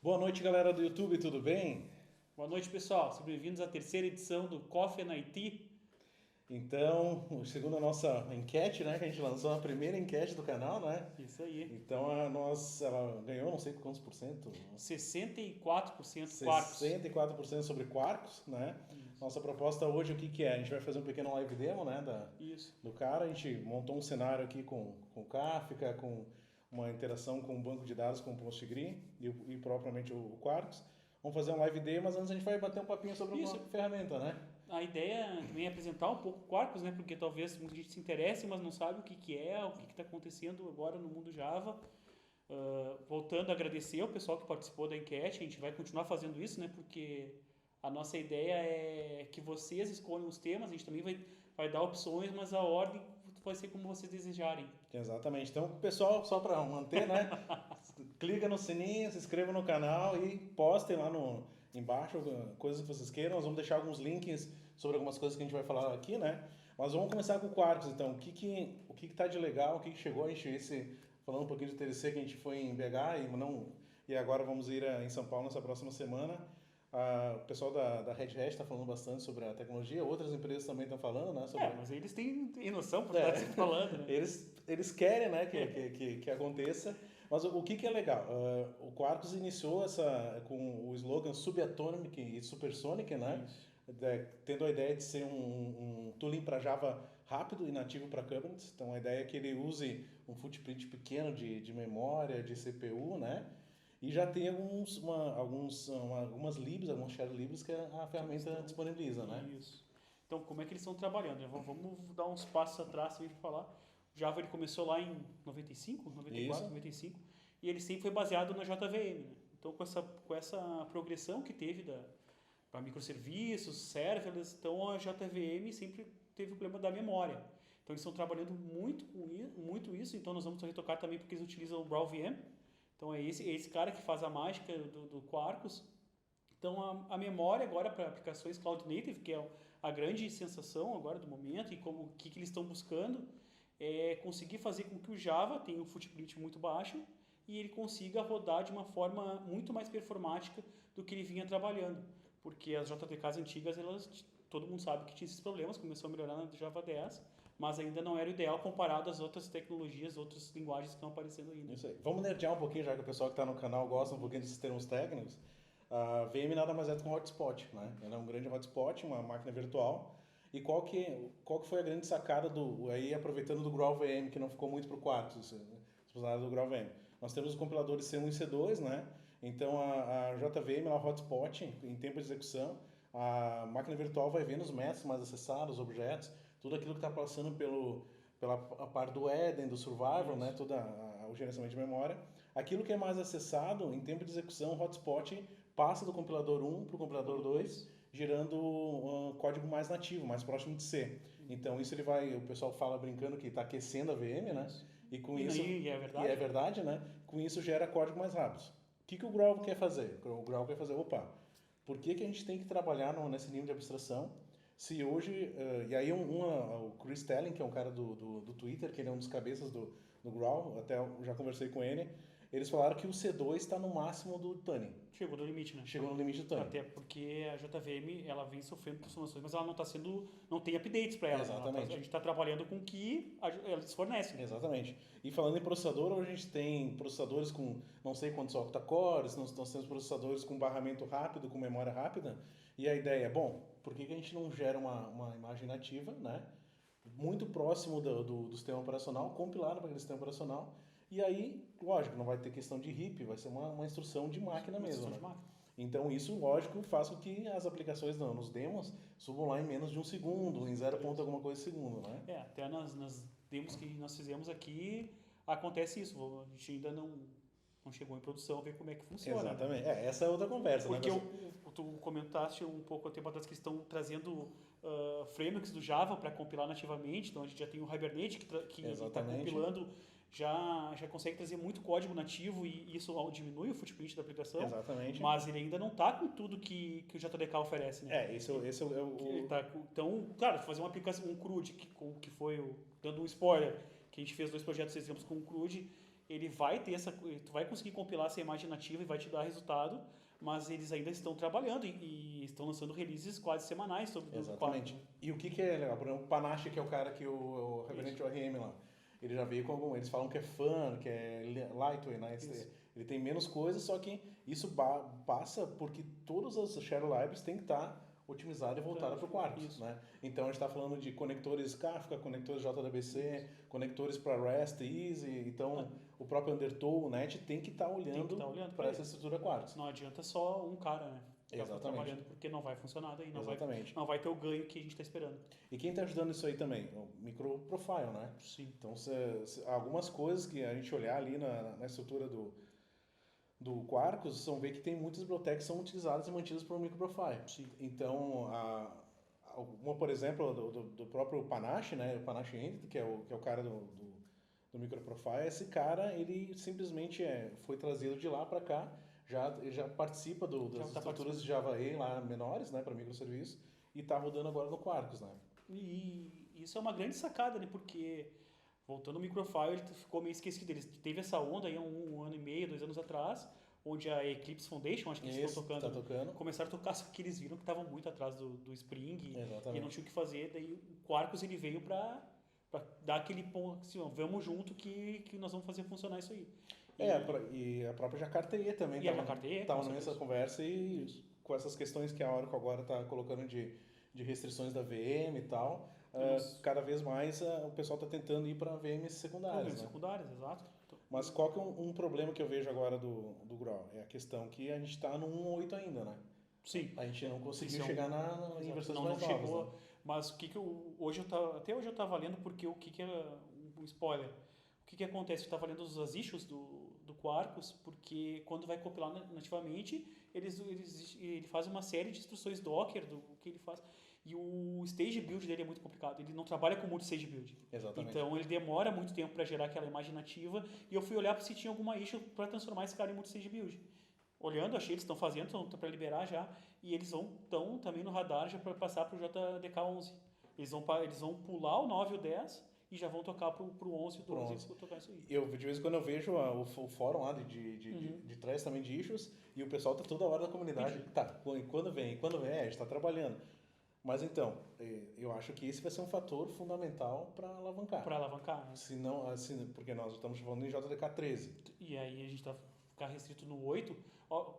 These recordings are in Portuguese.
Boa noite, galera do YouTube, tudo bem? Boa noite, pessoal. Sejam bem-vindos à terceira edição do Coffee and IT. Então, segundo a nossa enquete, né, que a gente lançou a primeira enquete do canal, né? Isso aí. Então, ela ganhou não sei quantos por cento, 64% quarks. 64% sobre quarks, né? Isso. Nossa proposta hoje, o que que é? A gente vai fazer um pequeno live demo, né, Isso. do cara. A gente montou um cenário aqui com Kafka, com uma interação com o banco de dados, com o Postgre e propriamente o Quarks. Vamos fazer um live demo, mas antes a gente vai bater um papinho sobre Isso. uma ferramenta, né? A ideia também é apresentar um pouco Quarkus, né? Porque talvez muita gente se interesse, mas não sabe o que é, o que está acontecendo agora no mundo Java. Voltando a agradecer ao pessoal que participou da enquete, a gente vai continuar fazendo isso, né? Porque a nossa ideia é que vocês escolham os temas, a gente também vai dar opções, mas a ordem vai ser como vocês desejarem. Exatamente. Então, pessoal, só para manter, né? Clica no sininho, se inscreva no canal e postem lá embaixo coisas que vocês queiram. Nós vamos deixar alguns links sobre algumas coisas que a gente vai falar aqui, né? Mas vamos começar com o Quarks, então. O que tá de legal, o que chegou a gente falando um pouquinho do TDC que a gente foi em BH e agora vamos ir em São Paulo nessa próxima semana. O pessoal da Red Hat está falando bastante sobre a tecnologia, outras empresas também estão falando, né? Mas eles têm noção por estar se falando, né? Eles querem, né, que aconteça. Mas o que é legal? O Quarkus iniciou com o slogan Subatomic e Supersonic, né? Tendo a ideia de ser um tooling para Java rápido e nativo para Kubernetes. Então a ideia é que ele use um footprint pequeno de memória, de CPU, né? E já tem algumas libs, alguns shared libs que a ferramenta disponibiliza, né? Isso. Então, como é que eles estão trabalhando? Vamos dar uns passos atrás para falar. O Java ele começou lá em 95, 94, Isso. 95, e ele sempre foi baseado na JVM. Né? Então, com essa progressão que teve para microserviços, serverless, então a JVM sempre teve o problema da memória. Então, eles estão trabalhando muito isso, então nós vamos retocar também porque eles utilizam o BrowVM. Então, é esse cara que faz a mágica do Quarkus. Então, a memória agora para aplicações Cloud Native, que é a grande sensação agora do momento, e o que eles estão buscando, é conseguir fazer com que o Java tenha um footprint muito baixo e ele consiga rodar de uma forma muito mais performática do que ele vinha trabalhando. Porque as JDKs antigas, todo mundo sabe que tinha esses problemas, começou a melhorar na Java 10, mas ainda não era o ideal comparado às outras tecnologias, outras linguagens que estão aparecendo ainda. Isso aí. Vamos nerdear um pouquinho, já que o pessoal que está no canal gosta um pouquinho desses termos técnicos. A VM nada mais é do que um hotspot, né? Ela é um grande hotspot, uma máquina virtual. E qual que foi a grande sacada aí aproveitando do GraalVM, que não ficou muito para o quarto, se usaram do GraalVM. Nós temos os compiladores C1 e C2, né? Então a JVM ela é um hotspot em tempo de execução. A máquina virtual vai vendo os métodos mais acessados, os objetos, tudo aquilo que está passando pela parte do Eden, do Survival, né? Todo o gerenciamento de memória. Aquilo que é mais acessado em tempo de execução, o hotspot passa do compilador 1 para o compilador 2, gerando um código mais nativo, mais próximo de C. Então isso o pessoal fala brincando que está aquecendo a VM, né? E com isso é verdade. E é verdade, né? Com isso gera código mais rápido. O que o Growl quer fazer? O Growl quer fazer, por que a gente tem que trabalhar nesse nível de abstração? Se hoje, e aí o Chris Telling, que é um cara do Twitter, que ele é um dos cabeças do Growl, até eu já conversei com ele, eles falaram que o C2 está no máximo do Tuning. Chegou no limite, né? Chegou no limite do Tuning. Até porque a JVM ela vem sofrendo transformações, mas ela não tem updates para ela. Exatamente. A gente está trabalhando com o que eles fornecem. Exatamente. E falando em processador, hoje a gente tem processadores com não sei quantos octa-cores, nós temos processadores com barramento rápido, com memória rápida. E a ideia é, por que a gente não gera uma imagem nativa, né? Muito próximo do sistema operacional, compilado para aquele sistema operacional. E aí, lógico, não vai ter questão de RIP, vai ser uma instrução de máquina mesmo. Né? Então isso, lógico, faz com que as aplicações nos demos subam lá em menos de um segundo, em 0, alguma coisa segundo, né? Até nas demos que nós fizemos aqui acontece isso. A gente ainda não chegou em produção a ver como é que funciona. Exatamente. Né? Essa é outra conversa. Porque tu comentaste um pouco a tempo atrás que estão trazendo frameworks do Java para compilar nativamente. Então a gente já tem o Hibernate que está compilando, já consegue trazer muito código nativo e isso diminui o footprint da aplicação. Exatamente. Mas ele ainda não está com tudo que o JDK oferece. Né? Esse é o... Então, claro, fazer uma aplicação, um CRUD, que foi dando um spoiler, que a gente fez 2 projetos exemplos com o CRUD, ele vai ter tu vai conseguir compilar essa imagem nativa e vai te dar resultado, mas eles ainda estão trabalhando e estão lançando releases quase semanais sobre o Exatamente. quadro. E o que é legal? Por exemplo, o Panache, que é o cara que o reverente ORM lá, ele já veio com algum, eles falam que é fun, que é lightweight, né? Ele tem menos coisas, só que isso passa porque todas as share libraries têm que estar otimizadas e voltadas para o Quarkus, né? Então a gente está falando de conectores Kafka, conectores JDBC, conectores para REST, Easy, então o próprio Undertow, o Net tem que estar olhando para essa estrutura Quarkus. Não adianta só um cara, né? Exatamente. Trabalhando, porque não vai funcionar daí, Exatamente. Não vai ter o ganho que a gente está esperando. E quem está ajudando isso aí também? O microprofile, né? Sim. Então, algumas coisas que a gente olhar ali na estrutura do Quarkus, são ver que tem muitas bibliotecas que são utilizadas e mantidas por microprofile. Sim. Então, uma, por exemplo, do próprio Panache, né? O Panache Entity, que é o cara do microprofile, esse cara, ele simplesmente foi trazido de lá para cá, ele já participa das estruturas de Java E lá menores, né, para microserviços, e está rodando agora no Quarkus, né? E isso é uma grande sacada, né? Porque, voltando ao microfile, ele ficou meio esquecido. Ele teve essa onda aí um ano e meio, 2 anos atrás, onde a Eclipse Foundation, acho que eles estão tocando, começaram a tocar, só que eles viram que estavam muito atrás do Spring e não tinham o que fazer. Daí o Quarkus ele veio para dar aquele ponto, assim, ó, vamos junto que nós vamos fazer funcionar isso aí. E a própria Jakarta-E também estava nessa conversa e isso, com essas questões que a Oracle agora está colocando de restrições da VM e tal, cada vez mais o pessoal está tentando ir para VMs secundárias. Secundárias, exato. Mas qual que é um problema que eu vejo agora do Growl? É a questão que a gente está no 1.8 ainda, né? Sim. A gente não conseguiu chegar em versões mais novas. Chegou, né? Mas até hoje eu estava lendo porque o que é um spoiler. O que acontece? Eu estava lendo as issues do Quarkus, porque quando vai compilar nativamente, ele faz uma série de instruções Docker do que ele faz. E o stage build dele é muito complicado. Ele não trabalha com multi-stage build. Exatamente. Então ele demora muito tempo para gerar aquela imagem nativa. E eu fui olhar se tinha alguma issue para transformar esse cara em multi-stage build. Olhando, achei eles estão fazendo, estão para liberar já. E eles estão também no radar já para passar para o JDK 11. Eles vão pular o 9 e o 10 e já vão tocar pro 11 e o 12 para tocar isso aí. De vez em quando eu vejo o fórum lá de trás também de issues e o pessoal tá toda hora na comunidade. Tá, quando vem, a gente está trabalhando. Mas então, eu acho que esse vai ser um fator fundamental para alavancar. Para alavancar, né? Se não, assim, porque nós estamos falando em JDK 13. E aí a gente tá ficar restrito no 8.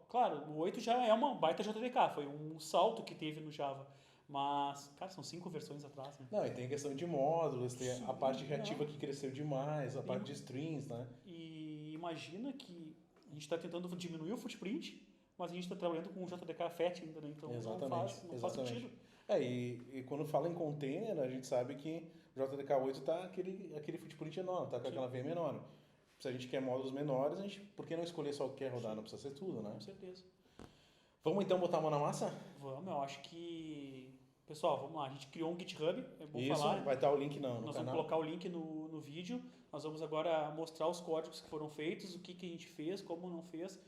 Claro, o 8 já é uma baita JDK, foi um salto que teve no Java. Mas, cara, são 5 versões atrás, né? Não, e tem a questão de módulos, tem a parte reativa que cresceu demais, a parte de strings, né? E imagina que a gente está tentando diminuir o footprint, mas a gente está trabalhando com um JDK FAT ainda, né? Então não faz sentido. E quando fala em container, a gente sabe que o JDK 8 está aquele footprint enorme, está com aquela VM enorme. Se a gente quer módulos menores, por que não escolher só o que quer rodar? Não precisa ser tudo, né? Com certeza. Vamos então botar a mão na massa? Vamos, eu acho que... Pessoal, vamos lá. A gente criou um GitHub, é bom Isso, falar. vai estar o link no Nós canal. Nós vamos colocar o link no vídeo. Nós vamos agora mostrar os códigos que foram feitos, o que a gente fez, como não fez.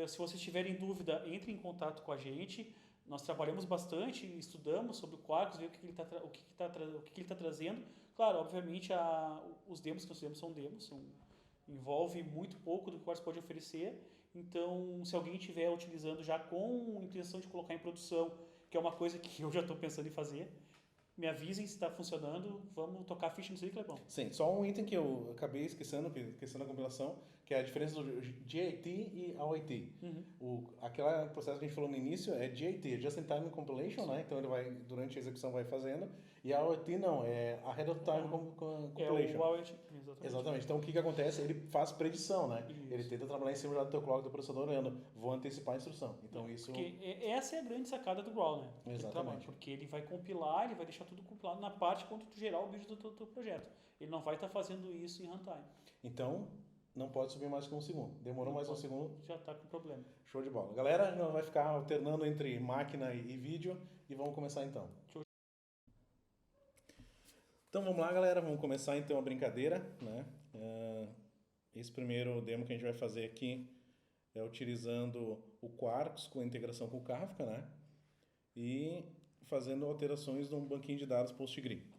Se vocês tiverem dúvida, entre em contato com a gente. Nós trabalhamos bastante, estudamos sobre o Quarkus, ver o que ele está trazendo. Claro, obviamente, os demos que nós fizemos são demos, envolve muito pouco do que o Quarkus pode oferecer. Então, se alguém estiver utilizando já com intenção de colocar em produção, que é uma coisa que eu já estou pensando em fazer, me avisem se está funcionando, vamos tocar a ficha nisso aí, Clebão. Sim, só um item que eu acabei esquecendo da compilação, que é a diferença do JIT e AOIT. Aquele processo que a gente falou no início é JIT, Just in Time Compilation, né? Então ele vai, durante a execução vai fazendo, e a AOIT não, é Ahead of Time Compilation. É o AOIT, exatamente. Então o que acontece? Ele faz predição, né? Isso. Ele tenta trabalhar em cima do teu clock do processador, olhando, vou antecipar a instrução. Então isso... Porque essa é a grande sacada do Growl, né? Exatamente. Porque ele vai compilar, ele vai deixar tudo compilado na parte quando tu gerar o build do teu projeto. Ele não vai estar fazendo isso em runtime. Então, não pode subir mais que um segundo. Demorou mais um segundo. Já está com problema. Show de bola. Galera, nós vai ficar alternando entre máquina e vídeo e vamos começar então. Então vamos lá, galera. Vamos começar então a brincadeira, né? Esse primeiro demo que a gente vai fazer aqui é utilizando o Quarkus com integração com o Kafka, né? E fazendo alterações num banquinho de dados PostgreSQL.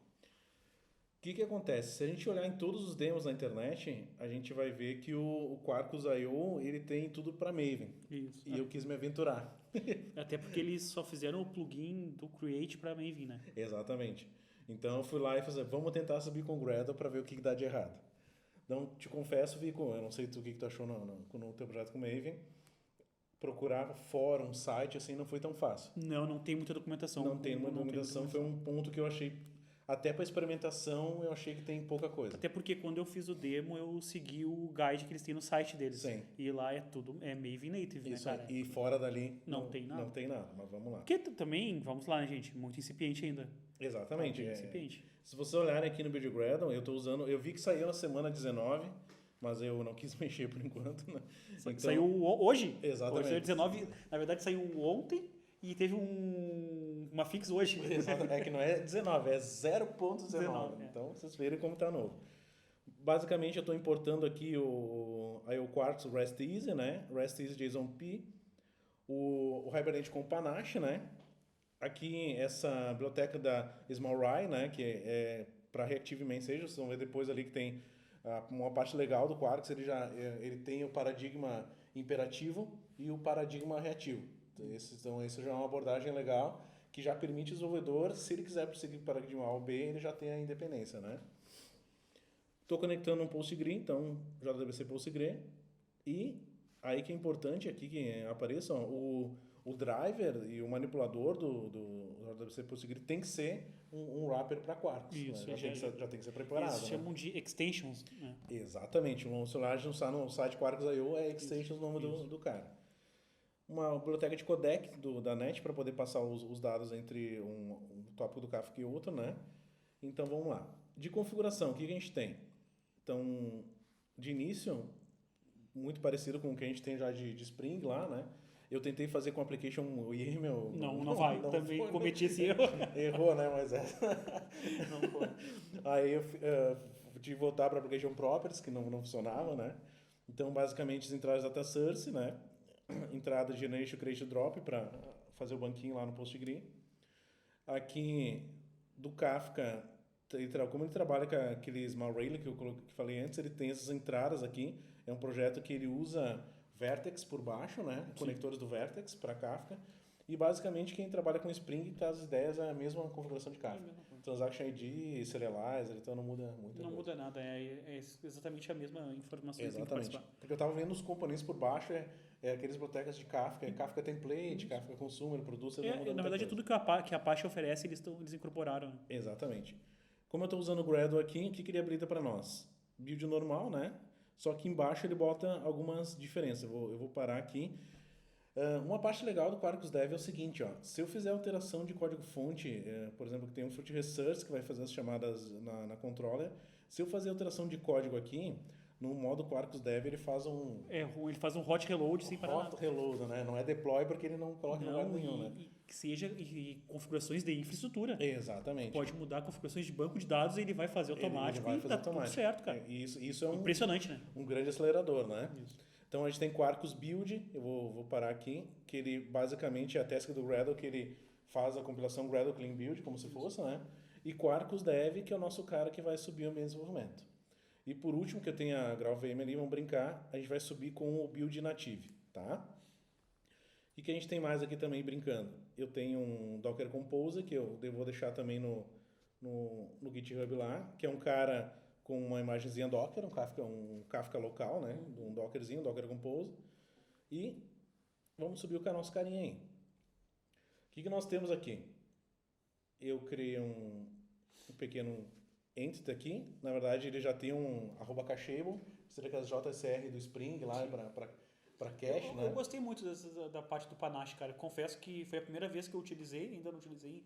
que acontece? Se a gente olhar em todos os demos na internet, a gente vai ver que o Quarkus.io, ele tem tudo para Maven. Isso. E eu quis me aventurar. Até porque eles só fizeram o plugin do Create para Maven, né? Exatamente. Então eu fui lá e falei, vamos tentar subir com o Gradle para ver o que dá de errado. Então, te confesso, Vico, eu não sei o que tu achou no teu projeto com Maven. Procurar fórum, site, assim, não foi tão fácil. Não tem muita documentação. Não tem uma documentação, foi um ponto que eu achei, até para experimentação, eu achei que tem pouca coisa. Até porque quando eu fiz o demo, eu segui o guide que eles têm no site deles. Sim. E lá é tudo, é Maven Native, Isso né, cara? aí. E fora dali, Não tem nada. Não tem nada, mas vamos lá. Porque também, vamos lá, né, gente? Muito incipiente ainda. Exatamente. Bem incipiente. Se vocês olharem aqui no Build Gradle, eu estou usando, eu vi que saiu na semana 19, mas eu não quis mexer por enquanto, né? Então, saiu hoje. Exatamente. Hoje saiu 19, na verdade saiu ontem e teve uma fix hoje. É que não é 19, é 0.19. Então, vocês verem como está novo. Basicamente, eu estou importando aqui o Quartz REST Easy, né? REST Easy JSON-P, o Hibernate com Panache, né? Aqui, essa biblioteca da SmallRye, né? Que é para Reactive Message, vocês vão ver depois ali que tem uma parte legal do Quarks, ele tem o paradigma imperativo e o paradigma reativo. Então, isso já é uma abordagem legal que já permite o desenvolvedor, se ele quiser prosseguir para o paradigma A ou B, ele já tem a independência, né? Estou conectando um PostgRE, então JDBC PostgRE, e aí que é importante aqui que apareça o driver e o manipulador do JDBC PostgRE tem que ser um wrapper para Quarks. Isso, né? Já tem que ser preparado. Eles chamam de extensions. Né? Exatamente. O celular não está no site Quarks.io, é extensions o nome do cara. Uma biblioteca de codec da NET para poder passar os dados entre um tópico do Kafka e outro, né? Então, vamos lá. De configuração, o que a gente tem? Então, de início, muito parecido com o que a gente tem já de Spring lá, né? Eu tentei fazer com o application YAML. Não vai. Também foi, cometi esse erro. Errou, né? Mas é. Não foi. Aí eu tive que voltar para a application properties, que não funcionava, né? Então, basicamente, as entradas data source, né? Entrada generation, create, drop para fazer o banquinho lá no PostgRE. Aqui, do Kafka, como ele trabalha com aquele Small Rail que eu falei antes, ele tem essas entradas aqui. É um projeto que ele usa Vertex por baixo, né? Sim. Conectores do Vertex para Kafka. E basicamente quem trabalha com Spring traz as ideias a mesma configuração de Kafka. Transaction ID, Serializer, então não muda muito. Não muda nada, é exatamente a mesma informação. Exatamente. Porque eu estava vendo os componentes por baixo, aqueles bibliotecas de Kafka, Kafka Template, Kafka Consumer, Producer. Na verdade, tudo que a Apache oferece, eles incorporaram. Né? Exatamente. Como eu estou usando o Gradle aqui, o que ele habilita para nós? Build normal, né? Só que embaixo ele bota algumas diferenças. Eu vou parar aqui. Uma parte legal do Quarkus Dev é o seguinte, ó, se eu fizer alteração de código-fonte, por exemplo, que tem um Fruit Research que vai fazer as chamadas na controller, se eu fazer alteração de código aqui, no modo Quarkus Dev ele faz ele faz um hot reload sem parar nada. Hot reload, né? Não é deploy porque ele não coloca em lugar nenhum, né? E configurações de infraestrutura. Exatamente. Pode mudar configurações de banco de dados e ele vai fazer automático tudo certo, cara. Isso é impressionante, né? Um grande acelerador, né? Isso. Então a gente tem Quarkus Build, eu vou parar aqui, que ele basicamente é a task do Gradle, que ele faz a compilação Gradle Clean Build, como se fosse, né? E Quarkus Dev, que é o nosso cara que vai subir o ambiente de desenvolvimento. E por último, que eu tenho a GraalVM ali, vamos brincar, a gente vai subir com o Build Native, tá? E que a gente tem mais aqui também brincando? Eu tenho um Docker Composer, que eu vou deixar também no GitHub lá, que é um cara com uma imagenzinha Docker, um Kafka local, né? Um Dockerzinho, um Docker Compose. E vamos subir o nosso carinha aí. O que nós temos aqui? Eu criei um pequeno entity aqui. Na verdade, ele já tem um @cachable, seria aquelas JSR do Spring lá para cache, né? Eu gostei muito da parte do Panache, cara. Confesso que foi a primeira vez que eu utilizei, ainda não utilizei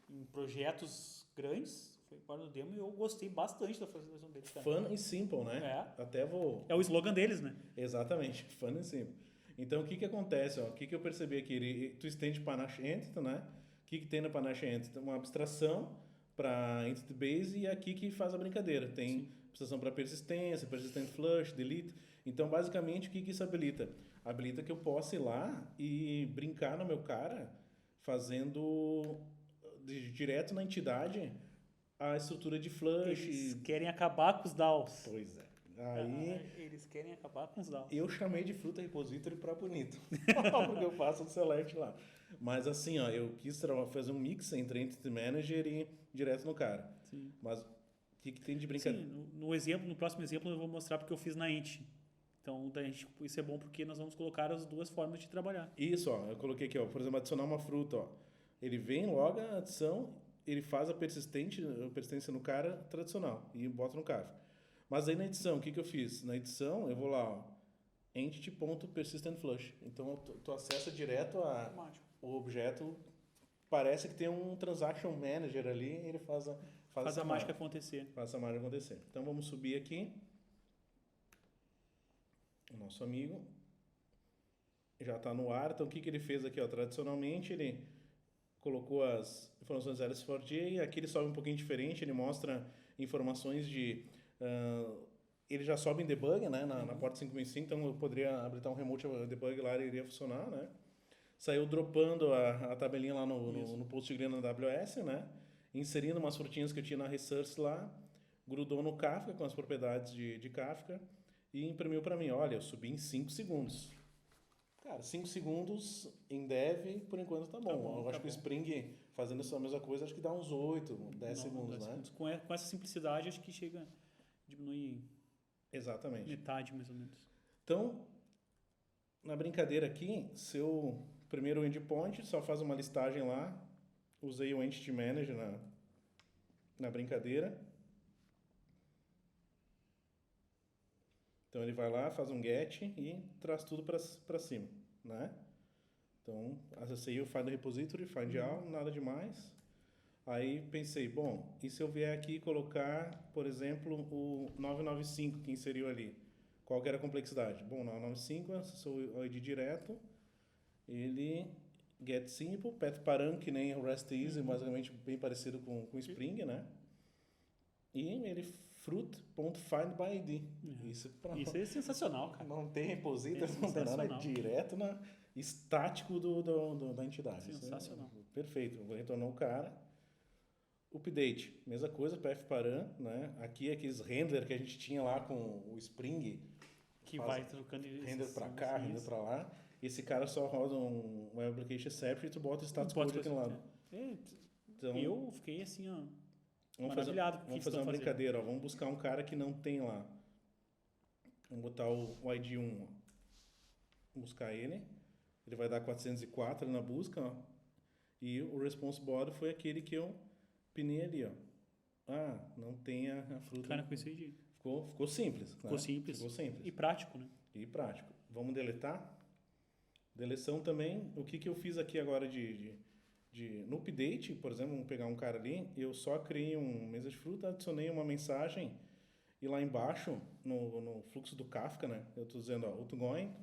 em projetos grandes. Foi para o demo e eu gostei bastante da facilitação deles, cara. Fun e simple, né? Até vou... É o slogan deles, né? Exatamente, fun e simple. Então, o que acontece? O que eu percebi aqui? Tu estende Panache Entity, né? O que tem no Panache Entity? Uma abstração para Entity Base e aqui que faz a brincadeira. Tem abstração para persistência, persistent flush, delete. Então, basicamente, o que isso habilita? Habilita que eu possa ir lá e brincar no meu cara fazendo direto na entidade a estrutura de flush. Eles querem acabar com os DAOs. Pois é. Aí Eles querem acabar com os DAOs. eu chamei de fruta repository para bonito, porque eu faço o select lá. Mas assim, ó, eu quis fazer um mix entre Entity Manager e direto no cara. Sim. Mas o que tem de brincadeira? Sim, no próximo exemplo eu vou mostrar porque eu fiz na Entity. Então, isso é bom porque nós vamos colocar as duas formas de trabalhar. Isso, ó, eu coloquei aqui, ó, por exemplo, adicionar uma fruta, ó. Ele vem, loga a adição, ele faz a persistência no cara tradicional e bota no Kafka. Mas aí na edição, o que eu fiz? Na edição, eu vou lá, ó, entity.persistentFlush. Então, tu acessa direto o objeto, parece que tem um Transaction Manager ali, ele faz a mágica acontecer. Faz a mágica acontecer. Então, vamos subir aqui. O nosso amigo já está no ar. Então, o que ele fez aqui? Ó, tradicionalmente, ele colocou as informações LS4j. Aqui ele sobe um pouquinho diferente. Ele mostra informações de... ele já sobe em debug, né, na porta 5.5, então eu poderia habilitar um remote debug lá e iria funcionar, né? Saiu dropando a tabelinha lá no PostgreSQL na AWS, né? Inserindo umas frutinhas que eu tinha na Resource lá, grudou no Kafka com as propriedades de Kafka e imprimiu para mim, olha, eu subi em 5 segundos. Cara, 5 segundos em dev, por enquanto tá bom. Eu acho que o Spring, fazendo essa mesma coisa, acho que dá uns 8, 10 segundos, 10 segundos. Com essa simplicidade, acho que chega, diminui exatamente metade, mais ou menos. Então, na brincadeira aqui, seu primeiro endpoint só faz uma listagem lá, usei o Entity Manager na brincadeira. Então ele vai lá, faz um get e traz tudo para cima, né? Então acessei o Find Repository, Find All, nada demais. Aí pensei, bom, e se eu vier aqui colocar, por exemplo, o 995 que inseriu ali? Qual que era a complexidade? Bom, 995, acessou o ID direto, ele get simple, path param, que nem o REST Easy, basicamente bem parecido com o Spring, né? E ele fruit.findById. Isso é sensacional, cara. Não tem repositório, não tem nada, é direto estático da entidade. Sensacional. Perfeito, retornou o cara. Update, mesma coisa, param, né? Aqui aqueles render que a gente tinha lá com o Spring. Que vai trocando render para cá, render para lá. Esse cara só roda um web application separate e tu bota o status code aqui no lado. Então, eu fiquei assim, ó, maravilhado. Vamos fazer uma brincadeira, ó. Vamos buscar um cara que não tem lá. Vamos botar o ID1, ó. Buscar ele. Ele vai dar 404 na busca, ó. E o response body foi aquele que eu pinei ali, ó. Ah, não tem a fruta. Cara, com esse ID. Ficou simples. Ficou simples. Ficou simples. E prático, né? E prático. Vamos deletar. Deleção também. O que eu fiz aqui agora no update, por exemplo, vamos pegar um cara ali, eu só criei um mesa de fruta, adicionei uma mensagem e lá embaixo, no fluxo do Kafka, né? Eu estou dizendo, ó, outgoing,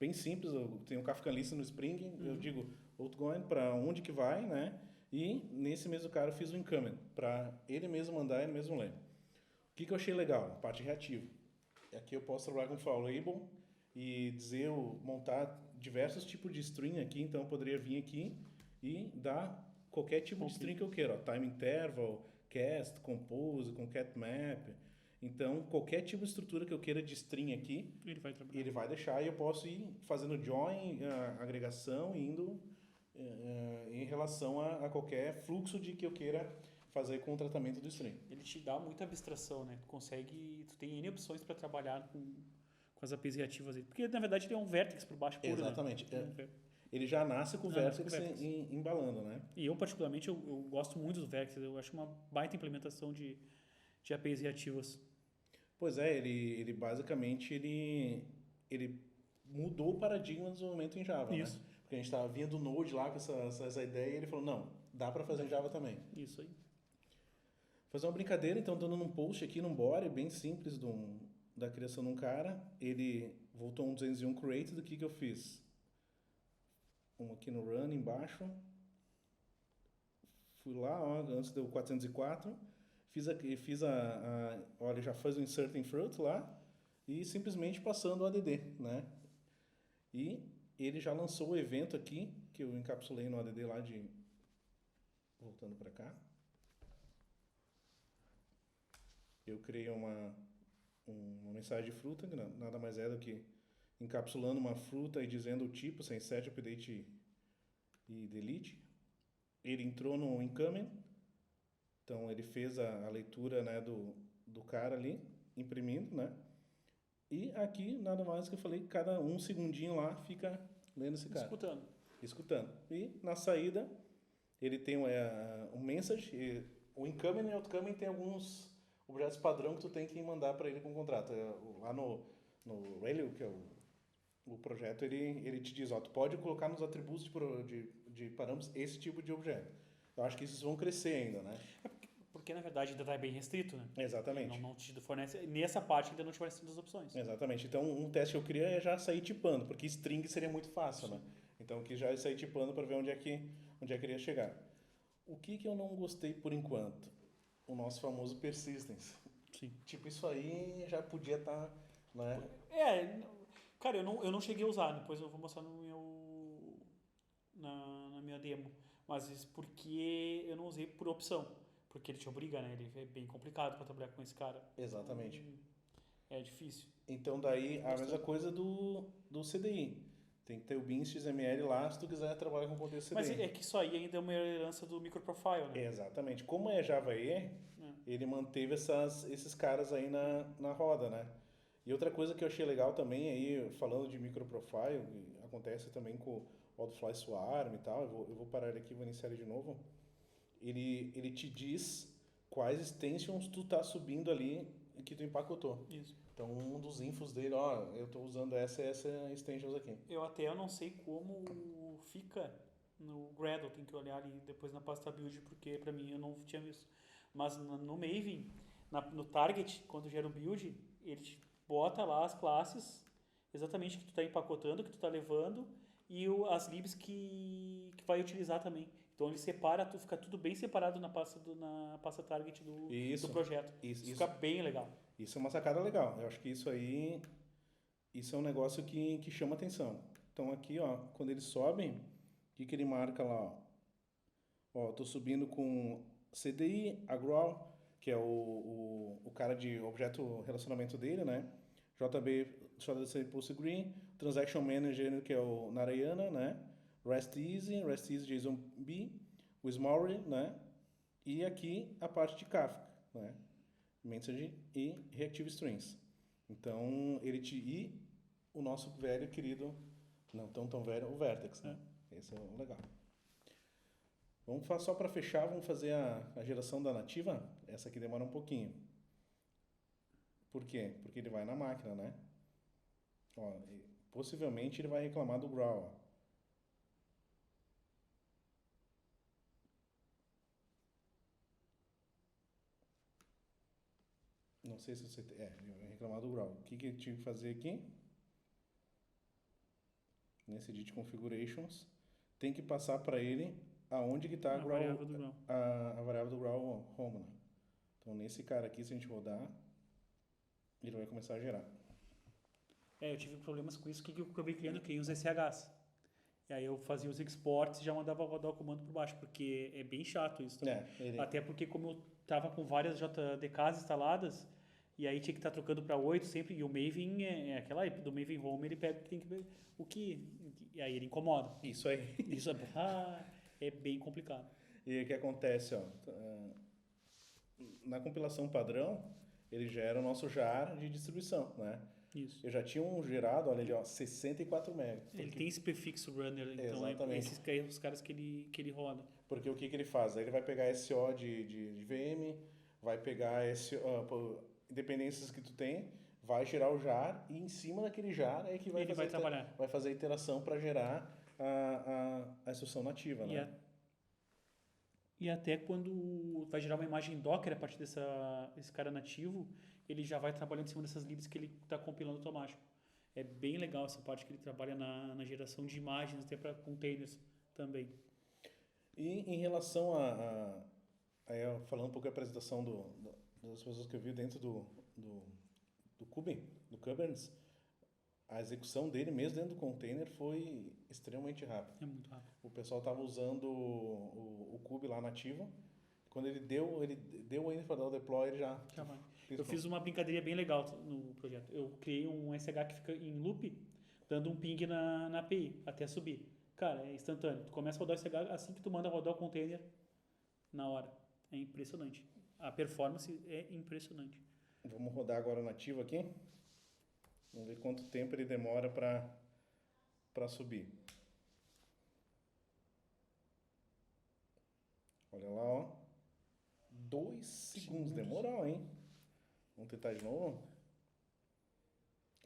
bem simples, eu tenho um Kafka list no Spring, eu digo outgoing para onde que vai, né? E nesse mesmo cara eu fiz o incoming, para ele mesmo mandar, ele mesmo ler. O que eu achei legal? A parte reativa. Aqui eu posso trabalhar com file label e montar diversos tipos de string aqui, então eu poderia vir aqui e dar qualquer tipo de string que eu queira. Ó, time interval, cast, compose, concat map. Então, qualquer tipo de estrutura que eu queira de string aqui, ele vai deixar e eu posso ir fazendo join, agregação, indo em relação a qualquer fluxo de que eu queira fazer com o tratamento do string. Ele te dá muita abstração, né? Tu tem N opções para trabalhar com as APIs reativas. Porque, na verdade, ele é um vértex por baixo puro, exatamente. Né? Ele já nasce com o vértex embalando, né? E eu, particularmente, eu gosto muito dos vértices. Eu acho uma baita implementação de APIs reativas. Pois é, ele basicamente ele mudou o paradigma do desenvolvimento em Java, Isso. né? Porque a gente estava vindo do Node lá com essa ideia e ele falou, não, dá para fazer em Java também. Isso aí. Fazer uma brincadeira, então, dando num post aqui, num body, bem simples da criação de um cara. Ele voltou um 201 create, do que eu fiz? Um aqui no run, embaixo. Fui lá, ó, antes deu 404. Olha, já faz o insert in fruit lá. E simplesmente passando o ADD, né? E ele já lançou o evento aqui, que eu encapsulei no ADD lá voltando para cá. eu criei uma mensagem de fruta, que nada mais é do que encapsulando uma fruta e dizendo o tipo, sem set, update e delete. Ele entrou no incoming, então ele fez a leitura, né, do cara ali, imprimindo, né? E aqui, nada mais que eu falei, cada um segundinho lá fica lendo esse cara. Escutando. E na saída, ele tem um message, o incoming e o outcoming tem alguns objetos padrão que tu tem que mandar para ele com o contrato. Lá no Rail, que é o projeto, ele te diz, ó, tu pode colocar nos atributos de parâmetros esse tipo de objeto. Eu acho que esses vão crescer ainda, né? Porque, na verdade, ainda está bem restrito, né? Exatamente. Não te fornece... Nessa parte ainda não te fornece todas as opções. Exatamente. Então, um teste que eu queria é já sair tipando, porque string seria muito fácil, né? Então, que já sair tipando para ver onde é que ele ia chegar. O que eu não gostei por enquanto? O nosso famoso persistence. Sim. Tipo, isso aí já podia estar, né? Cara, eu não cheguei a usar, depois eu vou mostrar no meu... na minha demo. Mas isso porque eu não usei por opção. Porque ele te obriga, né? Ele é bem complicado para trabalhar com esse cara. Exatamente. É difícil. Então, daí, a mesma coisa do CDI. Tem que ter o bin XML lá se tu quiser trabalhar com contexto CDI. Mas é que isso aí ainda é uma herança do microprofile, né? Exatamente. Como é Java EE, ele manteve esses caras aí na roda, né? E outra coisa que eu achei legal também, aí, falando de microprofile, acontece também com o Wildfly Swarm e tal, eu vou parar ele aqui, vou iniciar ele de novo. Ele te diz quais extensions tu tá subindo ali que tu empacotou. Isso. Então, um dos infos dele, ó, eu tô usando essa extensions aqui. Eu não sei como fica no Gradle, tem que olhar ali depois na pasta build, porque pra mim eu não tinha visto. Mas no Maven, no target, quando gera um build, ele te bota lá as classes, exatamente que tu tá empacotando, que tu tá levando, e as libs que vai utilizar também. Então ele separa, fica tudo bem separado na pasta target do projeto. Isso fica bem legal. Isso é uma sacada legal. Eu acho que isso é um negócio que chama atenção. Então aqui, ó, quando eles sobem, o que ele marca lá? Ó, tô subindo com CDI, Agral, que é o cara de objeto relacionamento dele, né? JDC Pulse Green, Transaction Manager, que é o Narayana, né? REST Easy JSON B, o Smallry, né? E aqui a parte de Kafka, né? Message e Reactive Strings. Então, e o nosso velho querido, não tão velho, o Vertex, né? Esse é o legal. Só para fechar, vamos fazer a geração da nativa. Essa aqui demora um pouquinho. Por quê? Porque ele vai na máquina, né? Ó, possivelmente ele vai reclamar do Growl. Não sei se você... ele vai reclamar do Growl. O que eu tive que fazer aqui? Nesse Edit Configurations, tem que passar para ele aonde que está a variável do Growl Home. Né? Então, nesse cara aqui, se a gente rodar, ele vai começar a gerar. Eu tive problemas com isso. O que eu acabei criando? Eu criei uns SHs. E aí eu fazia os exports e já mandava rodar o comando por baixo, porque é bem chato isso também. Até porque como eu tava com várias JDKs instaladas, e aí tinha que estar trocando para 8 sempre, e o Maven aquela do Maven Home, ele pega tem que ver o que, e aí ele incomoda. Isso aí. Isso é bem complicado. E o que acontece, ó, na compilação padrão, ele gera o nosso jar de distribuição, né? Isso. Eu já tinha gerado, olha ali, ó, 64 MB. Ele tem esse prefixo runner, então esses os caras que ele roda. Porque o que ele faz? Aí ele vai pegar SO de VM, vai pegar independências que tu tem, vai gerar o jar e em cima daquele jar é que vai fazer a iteração para gerar a instrução nativa, né? E até quando vai gerar uma imagem Docker a partir desse cara nativo, ele já vai trabalhando em cima dessas libs que ele está compilando automático. É bem legal essa parte que ele trabalha na geração de imagens, até para containers também. E em relação falando um pouco da apresentação das pessoas que eu vi dentro do Kubernetes, a execução dele mesmo dentro do container foi extremamente rápida. É muito rápido. O pessoal estava usando o Kube lá nativo. Quando ele deu o enter para dar o deploy, ele já vai. Eu fiz uma brincadeira bem legal no projeto. Eu criei um SH que fica em loop, dando um ping na API até subir. Cara, é instantâneo. Tu começa a rodar o SH assim que tu manda rodar o container na hora. É impressionante. A performance é impressionante. Vamos rodar agora o nativo aqui. Vamos ver quanto tempo ele demora para subir. Olha lá, ó. 2 segundos. Demorou, hein? Vamos tentar de novo?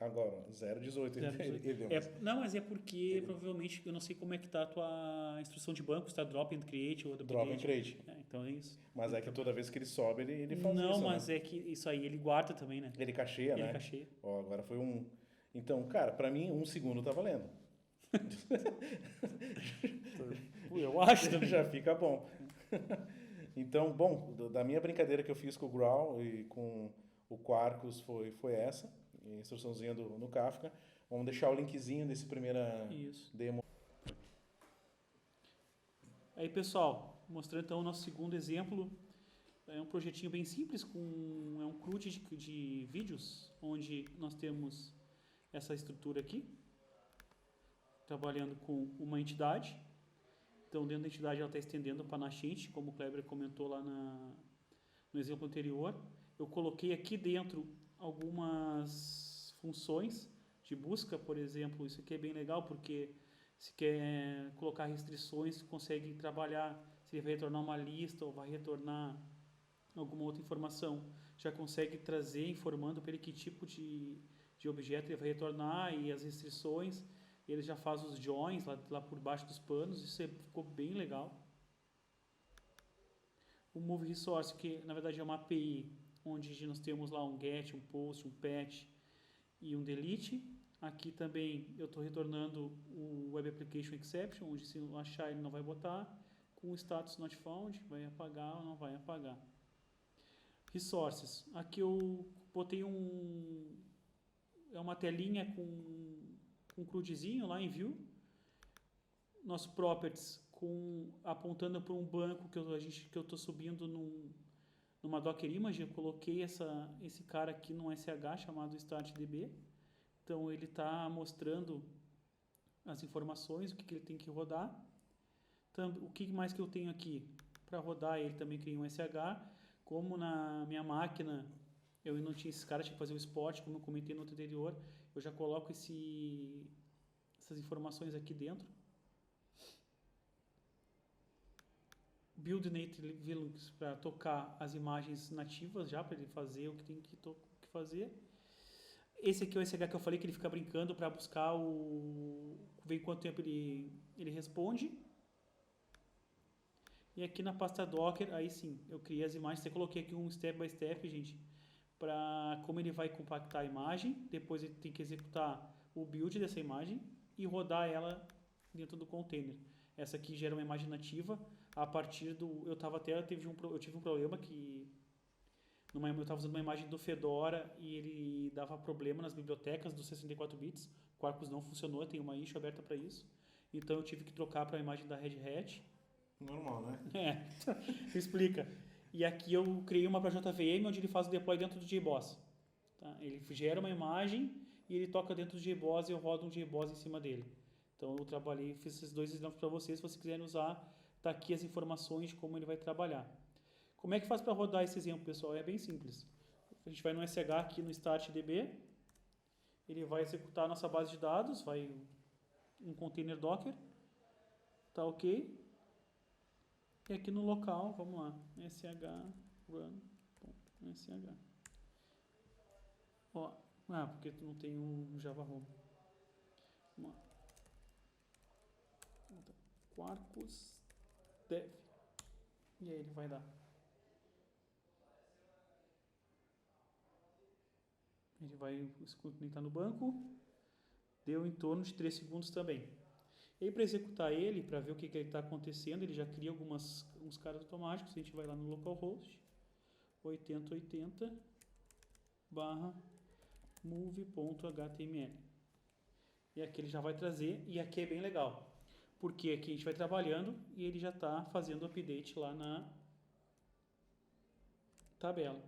Agora, 0,18. Não, mas é porque provavelmente, eu não sei como é que tá a tua instrução de banco, se tá drop and create ou drop and create. Então é isso. Mas é que toda vez que ele sobe, ele faz isso. Não, mas é que isso aí ele guarda também, né? Ele cacheia, né? Ele cacheia. Ó, agora foi um... Então, cara, pra mim, 1 segundo tá valendo. Eu acho também. Já fica bom. Então, bom, da minha brincadeira que eu fiz com o Growl e com o Quarkus foi essa. A instruçãozinha no Kafka. Vamos deixar o linkzinho desse primeira demo. Aí, pessoal, mostrando então o nosso segundo exemplo. É um projetinho bem simples, é um CRUD de vídeos, onde nós temos essa estrutura aqui, trabalhando com uma entidade. Então, dentro da entidade, ela está estendendo para a nascente, como o Kleber comentou lá no exemplo anterior. Eu coloquei aqui dentro algumas funções de busca, por exemplo. Isso aqui é bem legal, porque se quer colocar restrições, consegue trabalhar, se ele vai retornar uma lista ou vai retornar alguma outra informação. Já consegue trazer informando para ele que tipo de objeto ele vai retornar e as restrições. Ele já faz os joins lá por baixo dos panos, isso ficou bem legal. O Move Resource, que na verdade é uma API, onde nós temos lá um get, um post, um patch e um delete. Aqui também eu estou retornando o Web Application Exception, onde se não achar ele não vai botar, com o status not found, vai apagar ou não vai apagar. Resources, aqui eu botei uma telinha com um CRUDzinho lá em View, nosso Properties apontando para um banco que eu estou subindo numa Docker Image. Eu coloquei esse cara aqui num SH chamado StartDB, então ele está mostrando as informações, o que ele tem que rodar. Então, o que mais que eu tenho aqui para rodar? Ele também cria um SH, como na minha máquina eu não tinha esse cara, tinha que fazer o spot, como eu comentei no outro anterior, eu já coloco essas informações aqui dentro. Build native Linux para tocar as imagens nativas já, para ele fazer o que tem que fazer. Esse aqui é o SH que eu falei que ele fica brincando para buscar ver quanto tempo ele responde. E aqui na pasta Docker, aí sim, eu criei as imagens. Eu coloquei aqui um step by step, gente, para como ele vai compactar a imagem. Depois ele tem que executar o build dessa imagem e rodar ela dentro do container. Essa aqui gera uma imagem nativa a partir do... Eu tive um problema que... eu estava usando uma imagem do Fedora e ele dava problema nas bibliotecas dos 64 bits. O Quarkus não funcionou, tem uma issue aberta para isso. Então eu tive que trocar para a imagem da Red Hat. Normal, né? Explica. E aqui eu criei uma para JVM, onde ele faz o deploy dentro do JBoss. Tá? Ele gera uma imagem e ele toca dentro do JBoss e eu rodo um JBoss em cima dele. Então eu fiz esses dois exemplos para vocês. Se vocês quiserem usar, tá aqui as informações de como ele vai trabalhar. Como é que faz para rodar esse exemplo, pessoal? É bem simples. A gente vai no SH aqui no StartDB, ele vai executar a nossa base de dados, vai um container Docker, tá ok. E aqui no local, vamos lá, sh run.sh. Ó, porque tu não tem um Java Home. Vamos lá. Então, Quarkus dev. E aí ele vai dar. Ele vai conectar no banco. Deu em torno de 3 segundos também. E aí, para executar ele, para ver o que está acontecendo, ele já cria uns caras automáticos. A gente vai lá no localhost 8080 /move.html. E aqui ele já vai trazer, e aqui é bem legal, porque aqui a gente vai trabalhando e ele já está fazendo o update lá na tabela.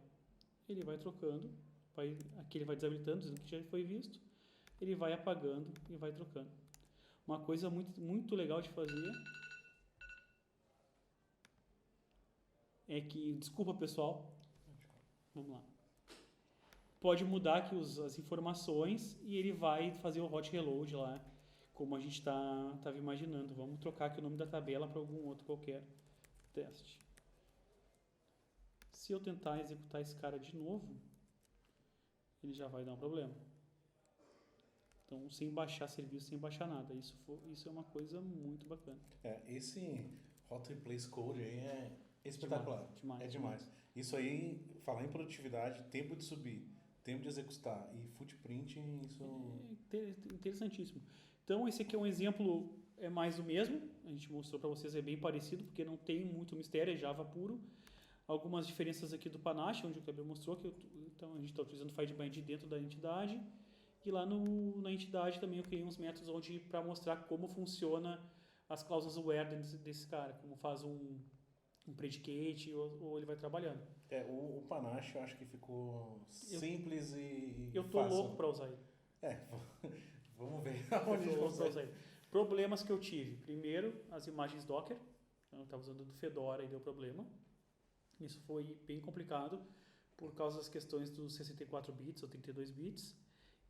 ele vai trocando, aqui ele vai desabilitando, dizendo que já foi visto, ele vai apagando e vai trocando. Uma coisa muito, muito legal de fazer é que, desculpa pessoal, vamos lá, pode mudar aqui as informações e ele vai fazer o hot reload lá, como a gente estava imaginando. Vamos trocar aqui o nome da tabela para algum outro qualquer teste. Se eu tentar executar esse cara de novo, ele já vai dar um problema. Então, sem baixar serviço, sem baixar nada. Isso é uma coisa muito bacana. Esse Hot Replace Code aí é espetacular. Demais. É demais. Isso aí, falar em produtividade, tempo de subir, tempo de executar e footprint, isso... É interessantíssimo. Então, esse aqui é um exemplo, é mais do mesmo. A gente mostrou para vocês, é bem parecido, porque não tem muito mistério, é Java puro. Algumas diferenças aqui do Panache, onde o Gabriel mostrou que então a gente está utilizando o FileBind dentro da entidade. E lá na entidade também eu criei uns métodos para mostrar como funciona as cláusulas where desse cara, como faz um predicate ou ele vai trabalhando. O Panache eu acho que ficou simples e eu tô fácil. Louco para usar ele. Vamos ver onde eu vou usar ele. Problemas que eu tive. Primeiro, as imagens Docker. Eu estava usando do Fedora e deu problema. Isso foi bem complicado por causa das questões dos 64 bits ou 32 bits.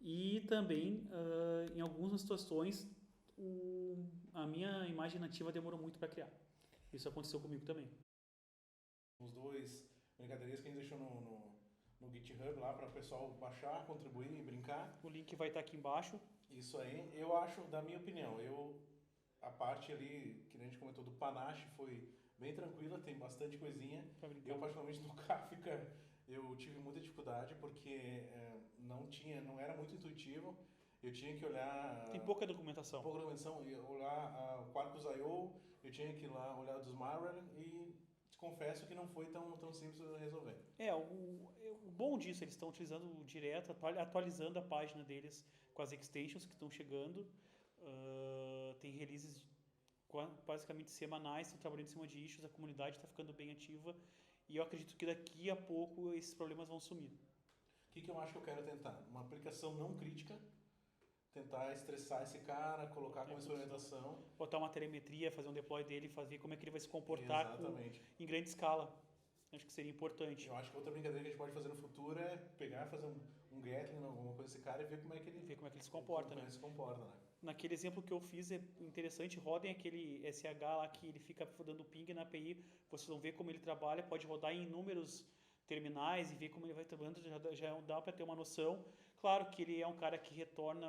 E também, em algumas situações, a minha imagem nativa demorou muito para criar. Isso aconteceu comigo também. Os dois brincadeirinhas que a gente deixou no GitHub lá para o pessoal baixar, contribuir e brincar. O link vai estar aqui embaixo. Isso aí, eu acho, da minha opinião, a parte ali que a gente comentou do Panache foi bem tranquila, tem bastante coisinha. Eu particularmente no Kafka eu tive muita dificuldade porque não era muito intuitivo. Eu tinha que olhar... Tem pouca documentação. Olhar o Quarkus.io, eu tinha que ir lá olhar o Desmarrer e confesso que não foi tão simples de resolver. O bom disso, eles estão utilizando direto, atualizando a página deles com as extensions que estão chegando. Tem releases basicamente semanais, estão trabalhando em cima de issues, a comunidade está ficando bem ativa e eu acredito que daqui a pouco esses problemas vão sumir. O que eu acho que eu quero tentar? Uma aplicação não crítica, tentar estressar esse cara, colocar como experimentação. Botar uma telemetria, fazer um deploy dele, fazer como é que ele vai se comportar em grande escala. Acho que seria importante. Eu acho que outra brincadeira que a gente pode fazer no futuro é pegar, fazer um Gatling, alguma coisa desse cara e ver como é que ele se comporta, né? Naquele exemplo que eu fiz é interessante, rodem aquele SH lá que ele fica dando ping na API, vocês vão ver como ele trabalha, pode rodar em inúmeros terminais e ver como ele vai trabalhando, já dá para ter uma noção. Claro que ele é um cara que retorna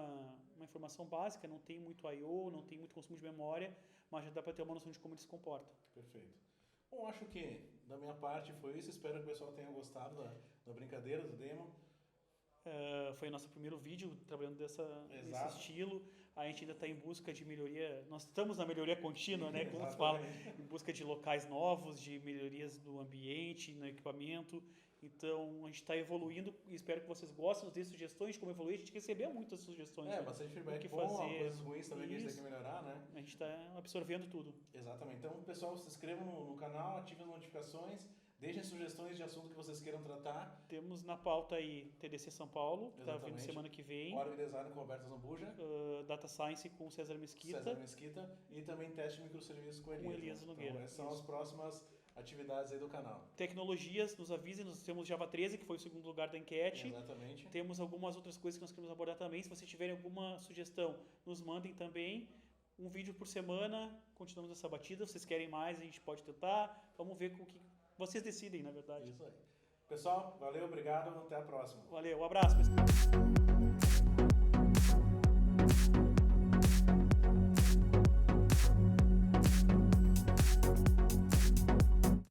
uma informação básica, não tem muito I/O, não tem muito consumo de memória, mas já dá para ter uma noção de como ele se comporta. Perfeito. Bom, acho que da minha parte foi isso. Espero que o pessoal tenha gostado da brincadeira, do demo. Foi o nosso primeiro vídeo trabalhando nesse estilo. A gente ainda está em busca de melhoria. Nós estamos na melhoria contínua, né? Como se fala, em busca de locais novos, de melhorias no ambiente, no equipamento. Então, a gente está evoluindo e espero que vocês gostem, nos dê sugestões de como evoluir. A gente recebeu muitas sugestões. Bastante feedback bom, coisas ruins também que a gente tem que melhorar, né? A gente está absorvendo tudo. Exatamente. Então, pessoal, se inscrevam no canal, ativem as notificações, deixem sugestões de assunto que vocês queiram tratar. Temos na pauta aí TDC São Paulo, que está vindo semana que vem. Org Design com Roberto Zambuja. Data Science com César Mesquita. E também teste de microserviços com Elias Nogueira. Então, essas são as próximas atividades aí do canal. Tecnologias, nos avisem, nós temos Java 13, que foi o segundo lugar da enquete. Exatamente. Temos algumas outras coisas que nós queremos abordar também. Se vocês tiverem alguma sugestão, nos mandem também. Um vídeo por semana, continuamos essa batida. Se vocês querem mais, a gente pode tentar. Vamos ver com o que vocês decidem, na verdade. Isso aí. Pessoal, valeu, obrigado, até a próxima. Valeu, um abraço, pessoal.